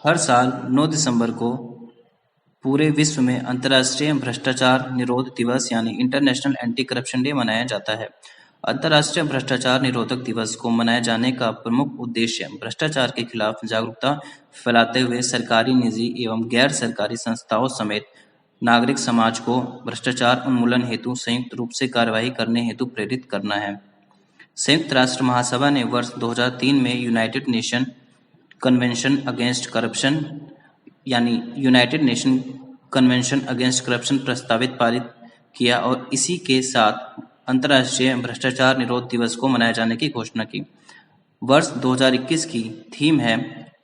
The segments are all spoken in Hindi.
हर साल 9 दिसंबर को पूरे विश्व में अंतर्राष्ट्रीय भ्रष्टाचार निरोध दिवस यानी इंटरनेशनल एंटी करप्शन डे मनाया जाता है। अंतर्राष्ट्रीय भ्रष्टाचार निरोधक दिवस को मनाए जाने का प्रमुख उद्देश्य भ्रष्टाचार के खिलाफ जागरूकता फैलाते हुए सरकारी, निजी एवं गैर सरकारी संस्थाओं समेत नागरिक समाज को भ्रष्टाचार उन्मूलन हेतु संयुक्त रूप से कार्रवाई करने हेतु प्रेरित करना है। संयुक्त राष्ट्र महासभा ने वर्ष 2003 में United Nation Convention against corruption यानी United Nation Convention against corruption प्रस्तावित पारित किया और इसी के साथ अंतर्राष्ट्रीय भ्रष्टाचार निरोध दिवस को मनाए जाने की घोषणा की। वर्ष 2021 की थीम है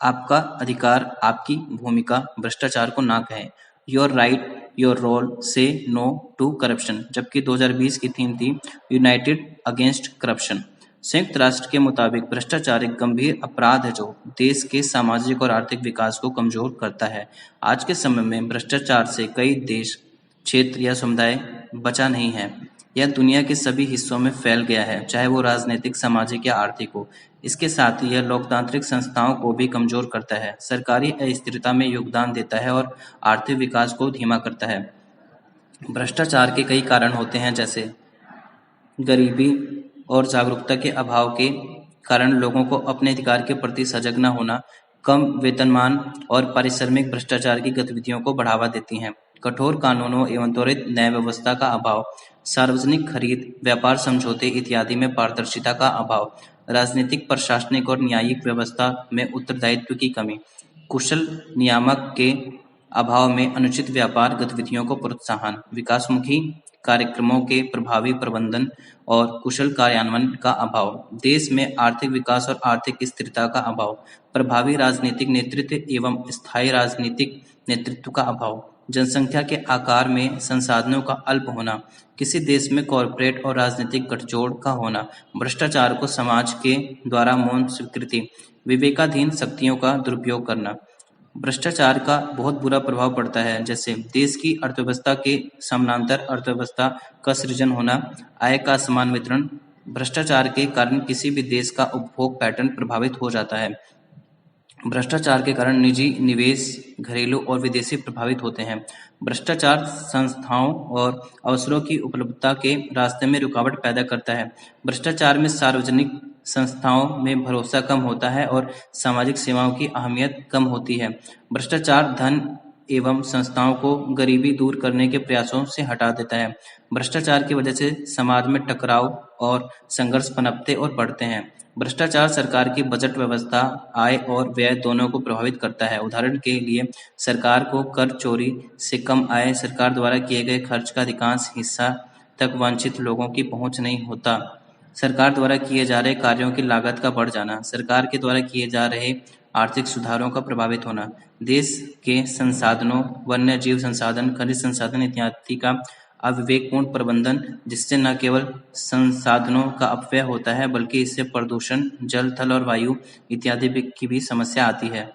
आपका अधिकार आपकी भूमिका भ्रष्टाचार को ना कहें, योर राइट योर रोल से नो टू करप्शन, जबकि 2020 की थीम थी यूनाइटेड अगेंस्ट करप्शन। संयुक्त राष्ट्र के मुताबिक भ्रष्टाचार एक गंभीर अपराध है जो देश के सामाजिक और आर्थिक विकास को कमजोर करता है। आज के समय में भ्रष्टाचार से कई देश, क्षेत्र या समुदाय बचा नहीं है। यह दुनिया के सभी हिस्सों में फैल गया है, चाहे वो राजनीतिक, सामाजिक या आर्थिक हो। इसके साथ ही यह लोकतांत्रिक संस्थाओं को भी कमजोर करता है, सरकारी अस्थिरता में योगदान देता है और आर्थिक विकास को धीमा करता है। भ्रष्टाचार के कई कारण होते हैं, जैसे गरीबी और जागरूकता के अभाव के कारण लोगों को अपने अधिकार के प्रति सजग न होना, कम वेतनमान और पारिश्रमिक भ्रष्टाचार की गतिविधियों को बढ़ावा देती हैं। कठोर कानूनों एवं त्वरित न्याय व्यवस्था का अभाव, सार्वजनिक खरीद, व्यापार समझौते इत्यादि में पारदर्शिता का अभाव, राजनीतिक, प्रशासनिक और न्यायिक व्यवस्था में उत्तरदायित्व की कमी, कुशल नियामक के अभाव में अनुचित व्यापार गतिविधियों को प्रोत्साहन, विकासमुखी कार्यक्रमों के प्रभावी प्रबंधन और कुशल कार्यान्वयन का अभाव, देश में आर्थिक विकास और आर्थिक स्थिरता का अभाव, प्रभावी राजनीतिक नेतृत्व एवं स्थायी राजनीतिक नेतृत्व का अभाव, जनसंख्या के आकार में संसाधनों का अल्प होना, किसी देश में कॉरपोरेट और राजनीतिक गठजोड़ का होना, भ्रष्टाचार को समाज के द्वारा मौन स्वीकृति, विवेकाधीन शक्तियों का दुरुपयोग करना। भ्रष्टाचार का बहुत बुरा प्रभाव पड़ता है, जैसे देश की अर्थव्यवस्था के समानांतर अर्थव्यवस्था का सृजन होना, आय का असमान वितरण। भ्रष्टाचार के कारण किसी भी देश का उपभोग पैटर्न प्रभावित हो जाता है। भ्रष्टाचार के कारण निजी निवेश, घरेलू और विदेशी प्रभावित होते हैं। भ्रष्टाचार संस्थाओं और अवसरों की उपलब्धता के रास्ते में रुकावट पैदा करता है। भ्रष्टाचार में सार्वजनिक संस्थाओं में भरोसा कम होता है और सामाजिक सेवाओं की अहमियत कम होती है। भ्रष्टाचार धन एवं संस्थाओं को गरीबी दूर करने के प्रयासों से हटा देता है। भ्रष्टाचार की वजह से समाज में टकराव और संघर्ष पनपते और बढ़ते हैं। भ्रष्टाचार सरकार की बजट व्यवस्था, आय और व्यय दोनों को प्रभावित करता है। उदाहरण के लिए सरकार को कर चोरी से कम आय, सरकार द्वारा किए गए खर्च का अधिकांश हिस्सा तक वांछित लोगों की पहुंच नहीं होता, सरकार द्वारा किए जा रहे कार्यों की लागत का बढ़ जाना, सरकार के द्वारा किए जा रहे आर्थिक सुधारों का प्रभावित होना, देश के संसाधनों, वन्य जीव संसाधन, खनिज संसाधन इत्यादि का अविवेकपूर्ण प्रबंधन, जिससे न केवल संसाधनों का अपव्यय होता है बल्कि इससे प्रदूषण, जल, थल और वायु इत्यादि की भी समस्या आती है।